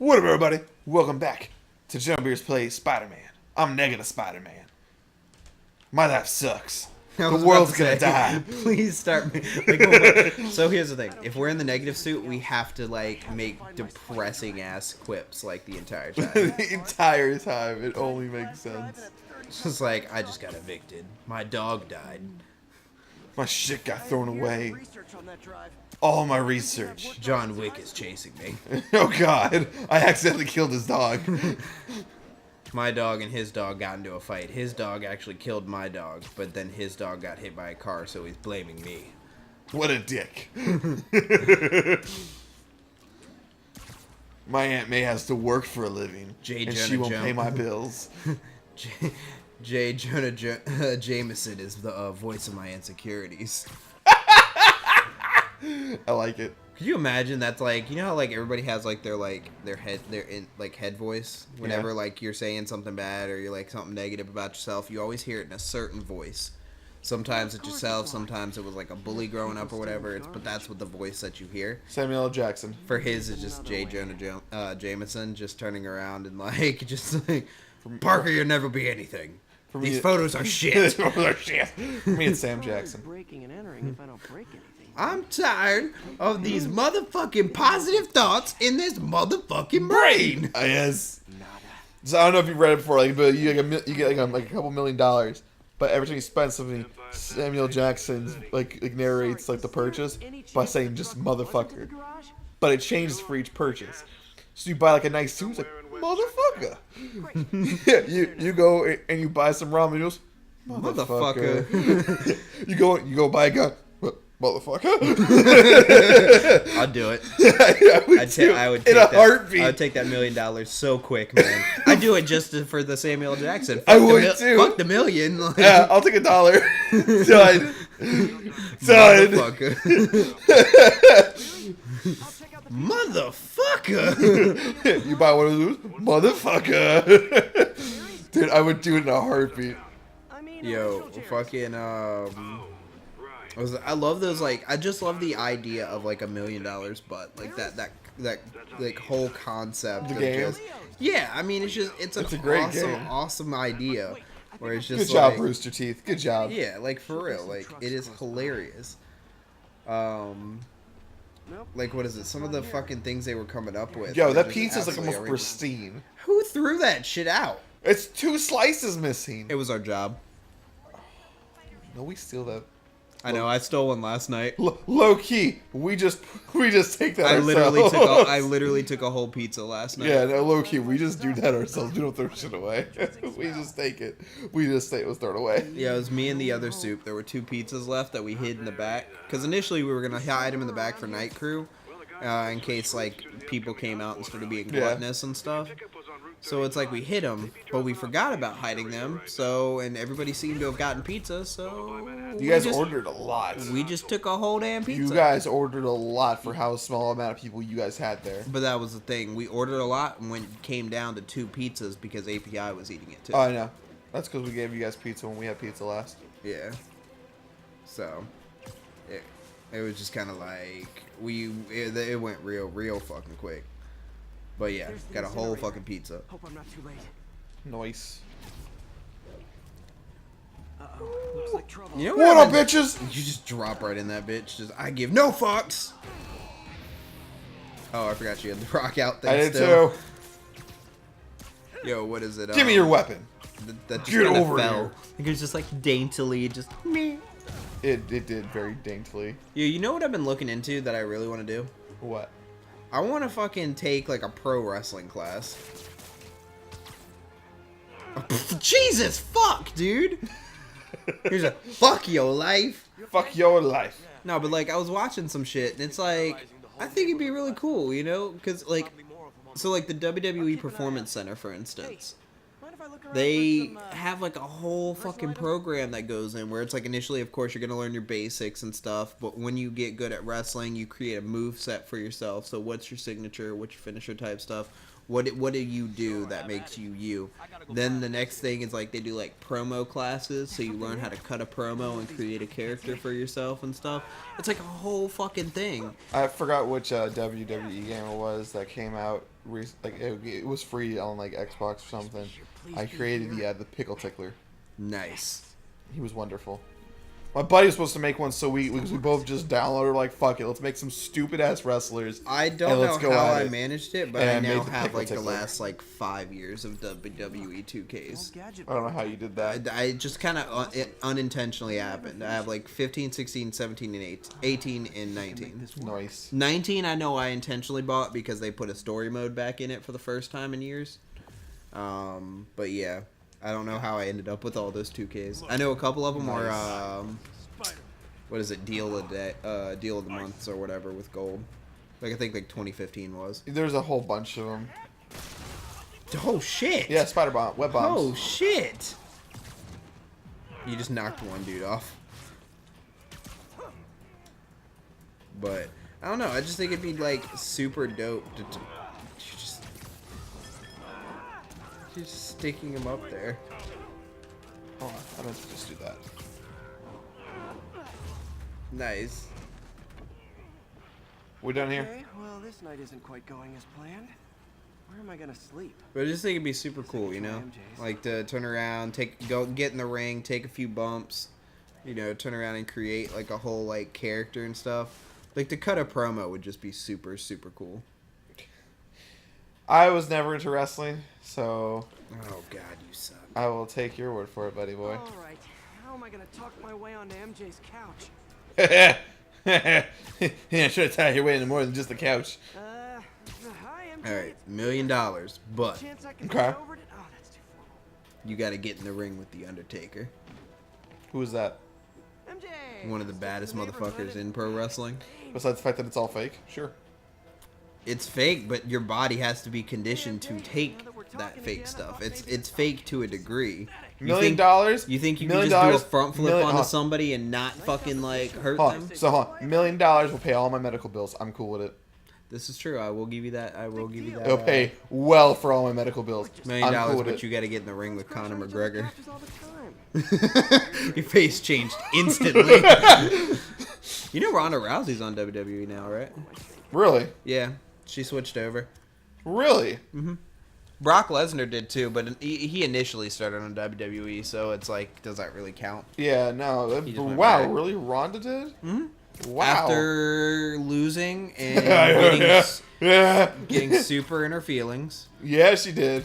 What up, everybody? Welcome back to Jumpbeers Plays Spider-Man. I'm Negative Spider-Man. My life sucks. I The was world's about to gonna say, die. Please start. Like, so here's the thing: if we're in the negative suit, we have to like make depressing ass quips like the entire time. The entire time, it only makes sense. It's just like I just got evicted. My dog died. My shit got thrown away. All my research. John Wick is chasing me. Oh God, I accidentally killed his dog. My dog and his dog got into a fight. His dog actually killed my dog, but then his dog got hit by a car, so he's blaming me. What a dick. My Aunt May has to work for a living, J. and Jonah she won't Jones. pay my bills. J. Jonah Jameson is the voice of my insecurities. I like it. Could you imagine that's like, you know how like everybody has like their head voice whenever Yeah. like you're saying something bad or you're like something negative about yourself, you always hear it in a certain voice. Sometimes it's yourself, sometimes it was like a bully growing up or whatever, but that's what the voice that you hear. Samuel L. Jackson. For his, it's just J. Jonah Jameson just turning around and like, just like, Parker, you'll never be anything. These photos are shit. These photos are shit. For me, it's Sam Jackson. Breaking and entering if I don't break anything. I'm tired of these motherfucking positive thoughts in this motherfucking brain. Yes. So I don't know if you've read it before, like, but you get like a couple $1 million, but every time you spend something, Samuel Jackson like narrates like the purchase by saying just motherfucker, but it changes for each purchase. So you buy like a nice suit, it's like motherfucker. you go and you buy some ramen noodles, motherfucker. you go buy a gun. Motherfucker. I'd do it. I would take that, heartbeat. I would take that $1 million so quick, man. I'd do it just for the Samuel Jackson. Fuck I would too. Fuck the million. Like, yeah, I'll take $1. Done. Motherfucker. Motherfucker. You buy one of those? Motherfucker. Dude, I would do it in a heartbeat. Yo, fucking I love those, like, I just love the idea of like $1 million, but like that like whole concept The of game? just, yeah, I mean it's an a great awesome game. awesome idea where it's Good just job, like, Rooster Teeth. Good job. yeah, like for real, like it is hilarious. Like what is it? Some of the fucking things they were coming up with. Yo, are that just pizza's like absolutely almost outrageous. pristine. Who threw that shit out? It's 2 slices missing. It was our job. No, we steal that. I know. I stole one last night. Low key, we just take that I ourselves. literally took a whole pizza last night. Yeah, no, low key, we just do that ourselves. We don't throw shit away. We just take it. We just say it was thrown away. Yeah, it was me and the other soup. There were 2 pizzas left that we hid in the back. Because initially we were going to hide them in the back for night crew. In case, like, people came out and started being gluttonous and stuff. So it's like we hid them, but we forgot about hiding them. So, and everybody seemed to have gotten pizza, so... You guys ordered a lot. We just took a whole damn pizza. You guys ordered a lot for how small amount of people you guys had there. But that was the thing. We ordered a lot and when it came down to 2 pizzas because API was eating it too. Oh, I know. That's because we gave you guys pizza when we had pizza last. Yeah. So, it was just kind of like, it went real fucking quick. But yeah, got a whole fucking pizza. Hope I'm not too late. Nice. Uh-oh. Looks like trouble. You know What up, happened? bitches? You just drop right in that bitch. Just, I give no fucks. Oh, I forgot you had the rock out thing I did still. too. Yo, what is it? Give me your weapon. That just Get kinda over fell. here. It was just like daintily, just meh. It did very daintily. Yo, you know what I've been looking into that I really want to do? What? I want to fucking take like a pro wrestling class. Jesus fuck, dude. Here's a fuck your life. Fuck your life. No, but like I was watching some shit and it's like I think it'd be really cool, you know, because like so like the WWE Performance Center, for instance. They have like a whole fucking program that goes in where it's like initially, of course, you're going to learn your basics and stuff. But when you get good at wrestling, you create a move set for yourself. So what's your signature? What's your finisher type stuff? What do you do that makes you you? Then the next thing is like they do like promo classes, so you learn how to cut a promo and create a character for yourself and stuff. It's like a whole fucking thing. I forgot which WWE game it was that came out. Like it was free on like Xbox or something. I created the pickle tickler. Nice. He was wonderful. My buddy was supposed to make one, so we both just downloaded. Like, fuck it, let's make some stupid ass wrestlers. I don't and know let's go how at I it. managed it, but And I made now the have pickle like the tickler. last like 5 years of WWE 2Ks. I don't know how you did that. I just kind of it unintentionally happened. I have like 15, 16, 17, and 18, and 19. Nice. 19 I know I intentionally bought because they put a story mode back in it for the first time in years. But yeah, I don't know how I ended up with all those 2Ks. I know a couple of them are what is it, deal of the months or whatever with gold. Like I think like 2015 was. There's a whole bunch of them. Oh shit! Yeah, spider bomb, web bombs. Oh shit! You just knocked one dude off. But I don't know. I just think it'd be like super dope to just sticking him up there. Hold on, I don't just do that. Nice. We done here? Okay, well, this night isn't quite going as planned. Where am I gonna sleep? But I just think it'd be super cool, you know, like to turn around, get in the ring, take a few bumps, you know, turn around and create like a whole like character and stuff. Like to cut a promo would just be super super cool. I was never into wrestling, so Oh god, you suck. I will take your word for it, buddy boy. All right, how am I gonna talk my way onto MJ's couch? Yeah, should have tied your way into more than just the couch. Hi, MJ. All right, $1 million, but Chance I can Okay. get over it? Oh, that's too formal. you got to get in the ring with the Undertaker, Who is that? MJ. one of the baddest motherfuckers in pro wrestling. Besides the fact that it's all fake, sure. It's fake, but your body has to be conditioned to take that fake stuff. It's fake to a degree. $1 million? You think you can $1 just do a million? front flip Million- onto hold on. somebody and not fucking like hurt Hold them? on. So hold on. $1 million will pay all my medical bills. I'm cool with it. This is true. I will give you that. I will give you that. It'll pay well for all my medical bills. $1 million, I'm cool with but it. you got to get in the ring with Conor Crush on each other's McGregor. couches all the time. Your face changed instantly. You know Ronda Rousey's on WWE now, right? Really? Yeah, she switched over. Really? Brock Lesnar did too, but he initially started on WWE, so it's like, does that really count? Yeah, no. He just went Wow, back. really? Ronda did? Mm-hmm. Wow. After losing and yeah. getting super in her feelings. Yeah, she did.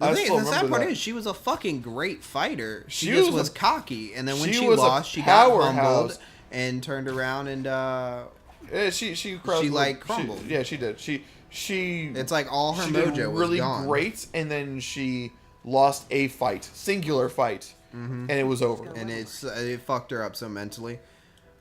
I The still sad remember part that. is she was a fucking great fighter. She She just was was a- cocky, and then when she she was a lost, she got humbled powerhouse. and turned around and Yeah, she like, crumbled. Yeah, she did. She it's like all her she mojo did was really gone. great, and then she lost a fight, singular fight, and it was over. And it fucked her up so mentally.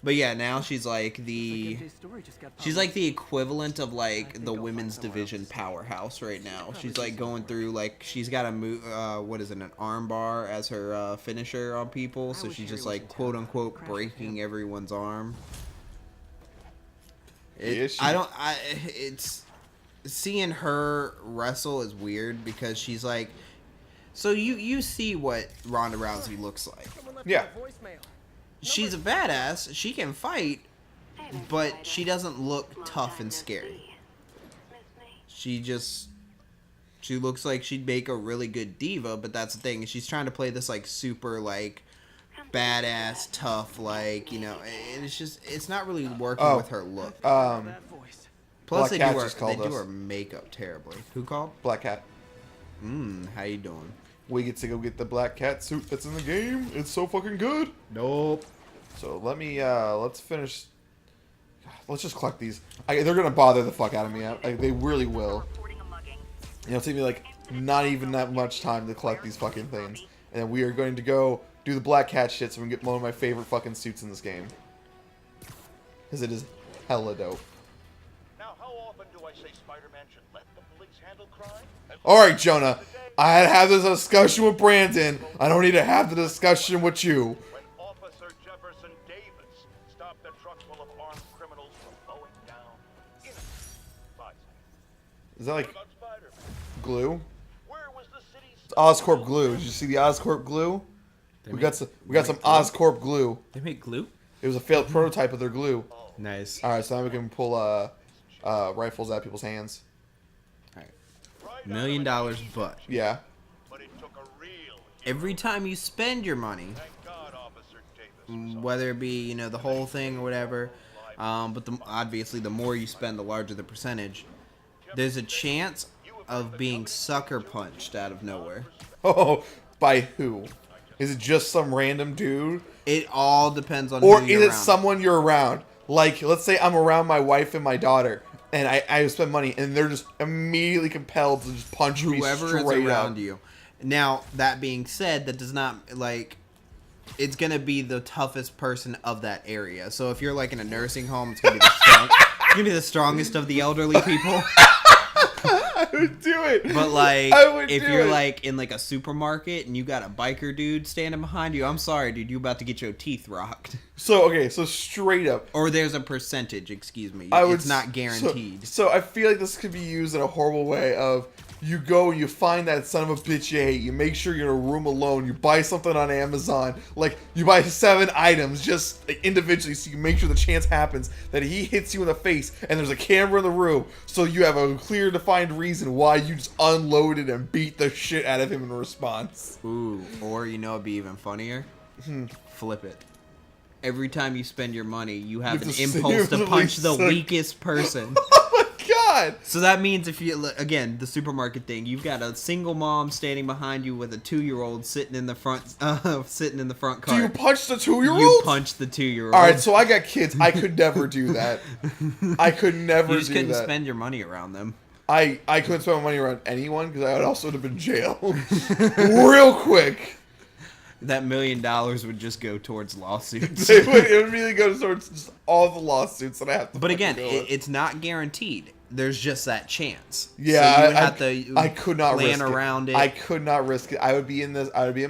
But yeah, now she's like MJ's story just got she's like the equivalent of like the women's division powerhouse right now. She's like going through like she's got a move what is it, an arm bar as her finisher on people, so she's just like quote unquote breaking everyone's arm. It's seeing her wrestle is weird because she's like, so you see what Ronda Rousey looks like. Yeah. She's a badass. She can fight, but she doesn't look tough and scary. She looks like she'd make a really good diva, but that's the thing. She's trying to play this like super like badass, tough, like, you know, and it's not really working with her look. that voice. Plus, Black they Cat do just called her us. makeup terribly. Who called? Black Cat. How you doing? We get to go get the Black Cat suit that's in the game. It's so fucking good. Nope. So let me let's finish. Let's just collect these. They're gonna bother the fuck out of me. They really will. It'll take me like not even that much time to collect these fucking things, and then we are going to go do the Black Cat shit so we can get one of my favorite fucking suits in this game. Because it is hella dope. Now, how often do I say Spider-Man should let the police handle crime? Alright, Jonah. I had to have this discussion with Brandon. I don't need to have the discussion with you. When Officer Jefferson Davis stopped a truck full of armed criminals from mowing down innocent bystanders. Is that like... What about Spider-Man? glue. Where was the city's It's Oscorp glue. Did you see the Oscorp glue? We got some Oscorp glue. They make glue? It was a failed prototype of their glue. Nice. All right, so now we can pull rifles out of people's hands. $1 million, but Yeah. but it took a real every time you spend your money, thank God Officer Davis was whether it be, the whole thing or whatever, but obviously the more you spend, the larger the percentage, there's a chance of being sucker punched out of nowhere. Oh, by who? Is it just some random dude? It all depends on Or who is you're it around. someone you're around? Like, let's say I'm around my wife and my daughter, and I spend money, and they're just immediately compelled to just punch me Whoever is straight around up. you. Now, that being said, that does not, it's going to be the toughest person of that area. So if you're, in a nursing home, it's going to be the strongest of the elderly people. I would do it. But, I would if do you're, it. in, a supermarket and you got a biker dude standing behind you, I'm sorry, dude, you about to get your teeth rocked. So straight up. Or there's a percentage, excuse me. I would It's not guaranteed. So I feel like this could be used in a horrible way of you go and you find that son of a bitch you hate. You make sure you're in a room alone. You buy something on Amazon. Like, you buy 7 items just individually so you make sure the chance happens that he hits you in the face and there's a camera in the room so you have a clear defined reason why you just unloaded and beat the shit out of him in response. Ooh, or it'd be even funnier. Flip it. Every time you spend your money, you have an to impulse to seriously punch the suck. weakest person. Oh my god! So that means if you, again, the supermarket thing, you've got a single mom standing behind you with a 2-year-old sitting in the front Do cart. you punch the 2-year-old? You punch the 2-year-old. Alright, so I got kids. I could never do that. I could never You just do couldn't that. spend your money around them. I couldn't spend my money around anyone because I would also have been in jail real quick. That $1 million would just go towards lawsuits. It would immediately go towards just all the lawsuits that I have to. But again, fucking deal with. it's not guaranteed. There's just that chance. Yeah, so you would I, have to I could not plan risk around it. I could not risk it. I would be in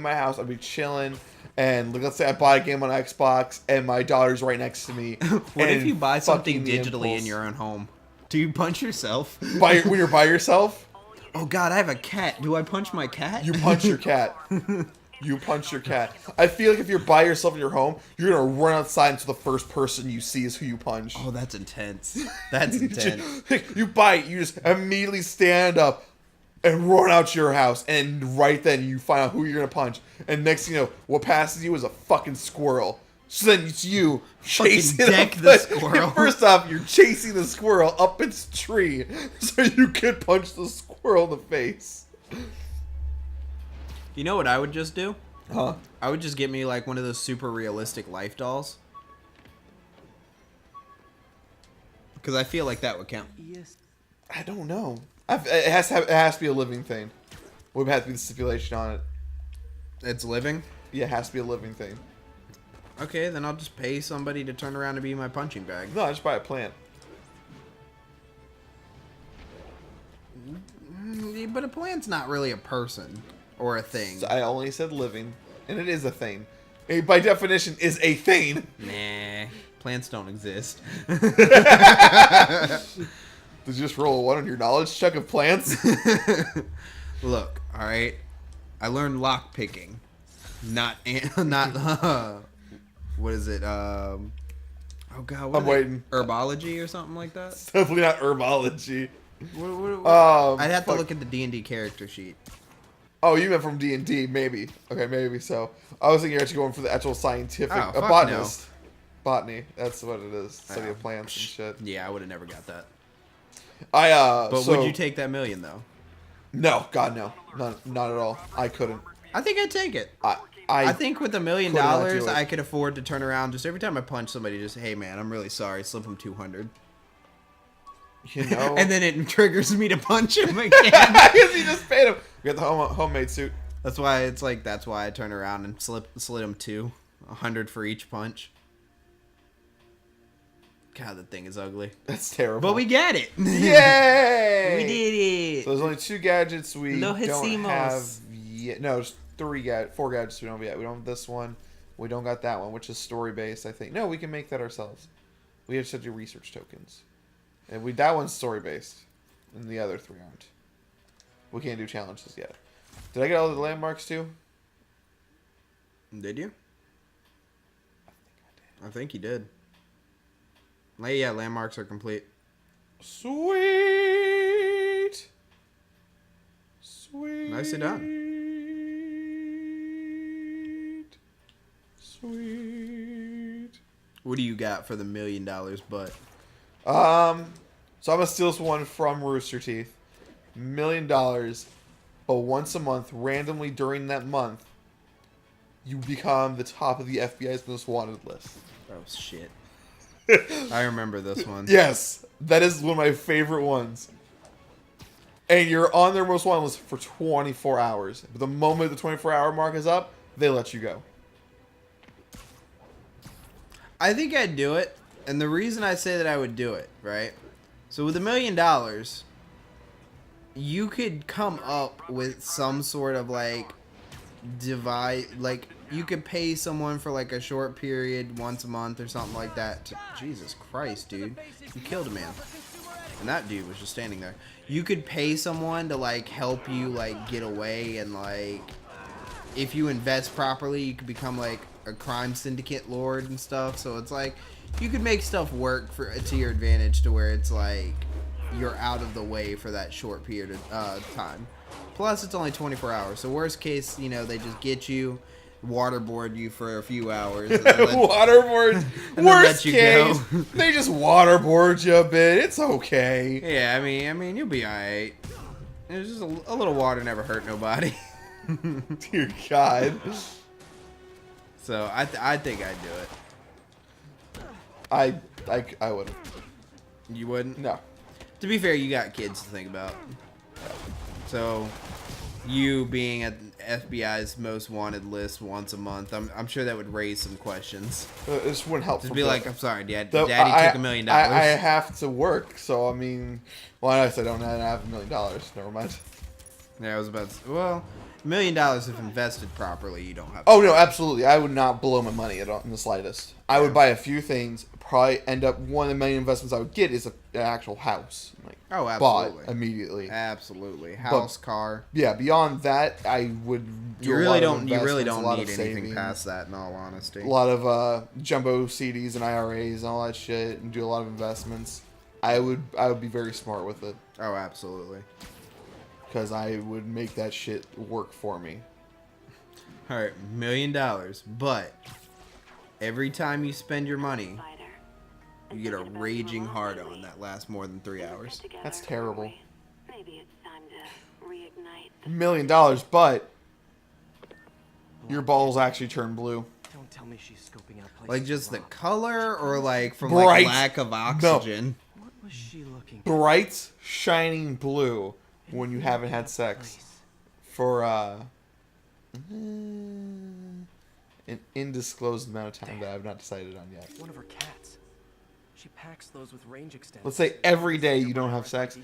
my house. I'd be chilling, and let's say I buy a game on Xbox, and my daughter's right next to me. What if and you buy something fucking the digitally in impulse. your own home? Do you punch yourself? When you're by yourself? Oh god, I have a cat. Do I punch my cat? You punch your cat. You punch your cat. I feel like if you're by yourself in your home, you're gonna run outside until the first person you see is who you punch. Oh, that's intense. That's intense. You bite, you just immediately stand up and run out to your house, and right then you find out who you're gonna punch. And next thing you know, what passes you is a fucking squirrel. So then it's you chasing deck the but squirrel. First off, you're chasing the squirrel up its tree so you can punch the squirrel in the face. You know what I would just do? Huh? I would just get me one of those super realistic life dolls. Because I feel like that would count. Yes. I don't know. It has to be a living thing. Would have to be the stipulation on it. It's living? Yeah, it has to be a living thing. Okay, then I'll just pay somebody to turn around and be my punching bag. No, I just buy a plant. But a plant's not really a person or a thing. I only said living, and it is a thing. It, by definition, is a thing. Nah, plants don't exist. Did you just roll a 1 on your knowledge check of plants? Look, all right. I learned lock picking, not what is it? Oh god, what I'm is it? waiting. Herbology or something like that. Definitely not herbology. I'd have to fuck. look at the D&D character sheet. Oh, you meant from D&D, maybe. Okay, maybe so. I was thinking you're actually going for the actual scientific... Oh, a fuck botanist. Botany. That's what it is. Study of plants and shit. Yeah, I would have never got that. But But would you take that $1 million though? No, God, no. Not at all. I couldn't. I think I'd take it. I I think with $1 million, could not do it. I could afford to turn around just every time I punch somebody, just hey man, I'm really sorry, slip them 200, you know... and then it triggers me to punch him again. Because you just paid him. We got the homemade suit. That's why that's why I turn around and slid him 100 for each punch. God, that thing is ugly. That's terrible. But we get it. Yay! We did it. So there's only 2 gadgets we Lo don't hicimos. have yet. No, there's 4 gadgets we don't have yet. We don't have this one. We don't got that one, which is story based, I think. No, we can make that ourselves. We have to do research tokens. And that one's story based. And the other 3 aren't. We can't do challenges yet. Did I get all the landmarks too? Did you? I think you did. Yeah, landmarks are complete. Sweet. Sweet. Nicely done. Sweet. What do you got for the $1 million butt? So I'm gonna steal this one from Rooster Teeth. $1 million, but once a month, randomly during that month, you become the top of the FBI's most wanted list. Oh shit! I remember this one. Yes, that is one of my favorite ones. And you're on their most wanted list for 24 hours. But the moment the 24-hour mark is up, they let you go. I think I'd do it, and the reason I say that I would do it, right? So with $1 million, you could come up with some sort of like you could pay someone for like a short period once a month or something like that. Jesus Christ, dude, you killed a man, and that dude was just standing there. You could pay someone to like help you like get away, and like if you invest properly, you could become like a crime syndicate lord and stuff. So it's like you could make stuff work to your advantage, to where it's like you're out of the way for that short period of time. Plus, it's only 24 hours. So worst case, they just get you, waterboard you for a few hours. And then Waterboard. and then Worst let you case, go. they just waterboard you a bit. It's okay. Yeah, I mean, you'll be alright. It's just a little water never hurt nobody. Dear God. So I think I'd do it. I wouldn't. You wouldn't? No. To be fair, you got kids to think about. So, you being at FBI's most wanted list once a month, I'm sure that would raise some questions. This wouldn't help. Just be like, I'm sorry, Daddy So, took $1 million. I have to work, so I mean, well, I guess I don't have $1 million. Never mind. Yeah, I was about to. Well, $1 million if invested properly, you don't have. Oh no, absolutely. I would not blow my money at all in the slightest. I would buy a few things. Probably end up one of the main investments I would get is an actual house. Like, Oh, absolutely. bought immediately. Absolutely, house, car. Yeah, beyond that, I would do You a really lot of don't. You really investments, a don't lot need of anything saving, past that. In all honesty. a lot of jumbo CDs and IRAs and all that shit, and do a lot of investments. I would be very smart with it Oh, absolutely. because I would make that shit work for me. All right, $1 million, but every time you spend your money, you get a raging hard on that lasts more than 3 hours. That's terrible. Maybe it's time to reignite $1 million, but your balls actually turn blue. Don't tell me she's scoping out places. Like just the color, or like from Bright. like lack of oxygen. What was she looking? Bright, shining blue when you haven't had sex for an undisclosed amount of time that I've not decided on yet. One of her cats. She packs those with range extenders. Let's say every day you don't have sex,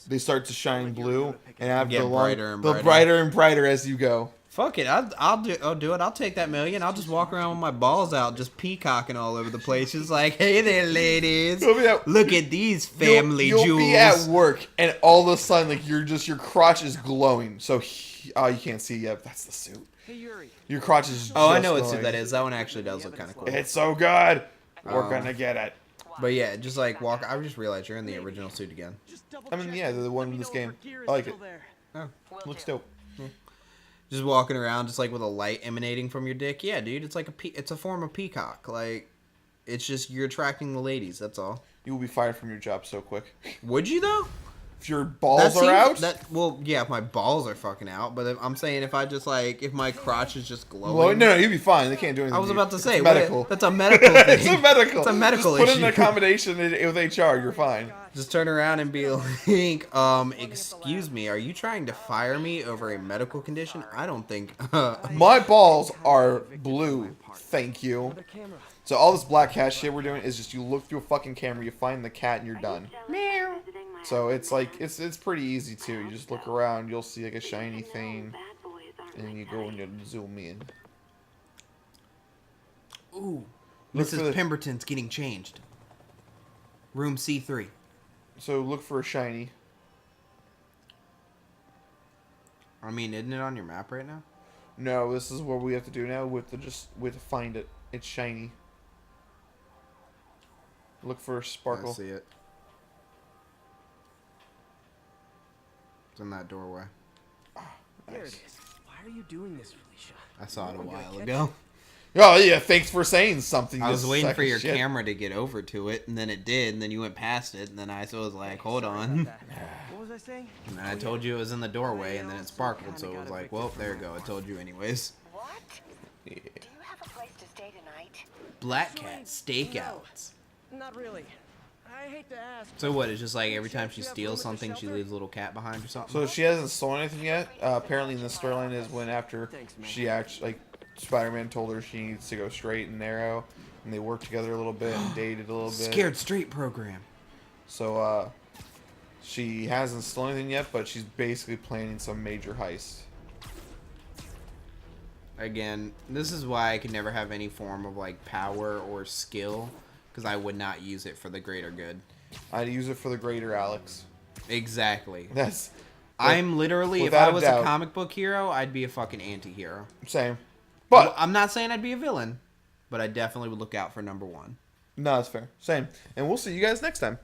they start to shine blue, and after Get the long, brighter and the brighter. brighter and brighter as you go. Fuck it, I'll do it. I'll take that $1 million. I'll just walk around with my balls out, just peacocking all over the place. Just like, hey there, ladies, You'll be at- look at these family you'll jewels. be at work, and all of a sudden, like your crotch is glowing. So, you can't see yet. That's the suit. Hey Yuri. Your crotch is. Oh, I just know what glowing. suit that is. That one actually does look kind of cool. It's so good. We're Oh. gonna get it. But yeah, just like walk. I just realized you're in the original suit again. I mean, yeah, the one in this game. I like it. Oh. Looks dope. Just walking around, just like with a light emanating from your dick. Yeah, dude, it's like it's a form of peacock. Like, it's just you're attracting the ladies. That's all. You will be fired from your job so quick. Would you though? If your balls are out, Well, yeah, if my balls are fucking out. But I'm saying if I just like if my crotch is just glowing. well, no, you'll be fine. They can't do anything. I was to you. about to say It's what- medical. that's a medical thing. It's a medical. It's a medical Just put in an issue. accommodation with HR. You're fine. Just turn around and be like, excuse me, are you trying to fire me over a medical condition? I don't think. My balls are blue. Thank you. The camera. So all this black cat shit we're doing is just you look through a fucking camera, you find the cat, and you're done. So it's like it's pretty easy too. You just look around, you'll see like a shiny thing, and then you go and you zoom in. Ooh, Look for Mrs. the- Pemberton's getting changed. Room C3. So look for a shiny. I mean, isn't it on your map right now? No, this is what we have to do now. We have to find it. It's shiny. Look for sparkle. I see it. It's in that doorway. There it is. Why are you doing this, Felicia? I saw it a I'm gonna while catch ago. Oh yeah, thanks for saying something. I was you waiting sack for of your shit. camera to get over to it, and then it did, and then you went past it, and then I was like, hold Sorry on. about that. What was I saying? And then I told you it was in the doorway, and then it sparkled, so it was like, well, there you go. I told you anyways. What? Yeah. Do you have a place to stay tonight? Black Cat Stakeouts. Not really. I hate to ask. So what, it's just like every time she steals something, she leaves a little cat behind or something? So she hasn't stolen anything yet. Apparently, in the storyline is when after she actually Spider-Man told her she needs to go straight and narrow, and they worked together a little bit and dated a little bit. Scared Straight program. So she hasn't stolen anything yet, but she's basically planning some major heist. Again, this is why I could never have any form of like power or skill, because I would not use it for the greater good. I'd use it for the greater Alex. Exactly. That's I'm literally, if without I a was doubt. a comic book hero, I'd be a fucking anti-hero. same. But I'm not saying I'd be a villain, but I definitely would look out for number one. no, it's fair. Same. And we'll see you guys next time.